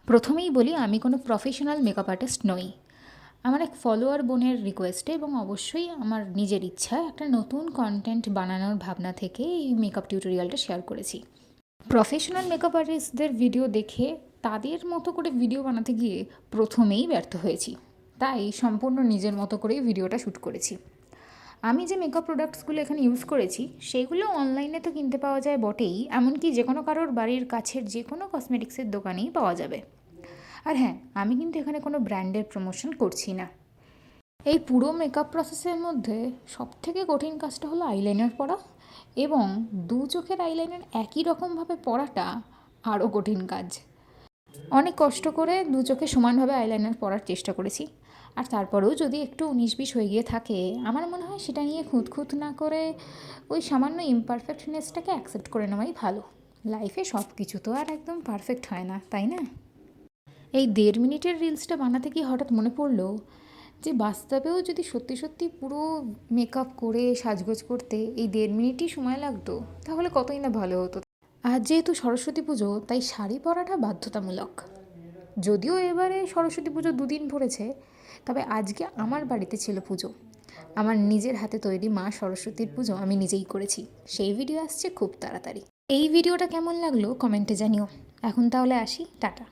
প্রথমেই বলি, আমি কোনো প্রফেশনাল মেকআপ আর্টিস্ট নই। আমার এক ফলোয়ার বোনের রিকোয়েস্টে এবং অবশ্যই আমার নিজের ইচ্ছায় একটা নতুন কন্টেন্ট বানানোর ভাবনা থেকে এই মেকআপ টিউটোরিয়ালটা শেয়ার করেছি। প্রফেশনাল মেকআপ আর্টিস্টদের ভিডিও দেখে তাদের মতো করে ভিডিও বানাতে গিয়ে প্রথমেই ব্যর্থ হয়েছি, তাই সম্পূর্ণ নিজের মতো করেই ভিডিওটা শ্যুট করেছি। আমি যে মেকআপ প্রোডাক্টসগুলো এখানে ইউজ করেছি সেইগুলো অনলাইনে তো কিনতে পাওয়া যায় বটেই, এমনকি যে কোনো কারোর বাড়ির কাছের যে কোনো কসমেটিক্সের দোকানেই পাওয়া যাবে। আর হ্যাঁ, আমি কিন্তু এখানে কোনো ব্র্যান্ডের প্রমোশন করছি না। এই পুরো মেকআপ প্রসেসের মধ্যে সবথেকে কঠিন কাজটা হলো আইলাইনার পরা, এবং দু চোখের আইলাইনার একই রকমভাবে পরাটা আরও কঠিন কাজ। অনেক কষ্ট করে দু চোখে সমানভাবে আইলাইনার পরার চেষ্টা করেছি, আর তারপরেও যদি একটু 19-20 হয়ে গিয়ে থাকে, আমার মনে হয় সেটা নিয়ে খুঁতখুঁত না করে ওই সামান্য ইমপারফেক্টনেসটাকে অ্যাকসেপ্ট করে নেওয়াই ভালো। লাইফে সব কিছু তো আর একদম পারফেক্ট হয় না, তাই না? এই 1.5 মিনিটের রিলসটা বানাতে গিয়ে হঠাৎ মনে পড়লো যে বাস্তবেও যদি সত্যি সত্যি পুরো মেকআপ করে সাজগোজ করতে এই 1.5 মিনিটই সময় লাগতো, তাহলে কতই না ভালো হতো। আজ যেহেতু সরস্বতী পুজো, তাই শাড়ি পরাটা বাধ্যতামূলক। যদিও এবারে সরস্বতী পুজো 2 দিন পড়েছে, তবে আজকে আমার বাড়িতে ছিল পুজো। আমার নিজের হাতে তৈরি মা সরস্বতীর পুজো আমি নিজেই করেছি। সেই ভিডিও আসছে খুব তাড়াতাড়ি। এই ভিডিওটা কেমন লাগলো কমেন্টে জানিও। এখন তাহলে আসি, টাটা।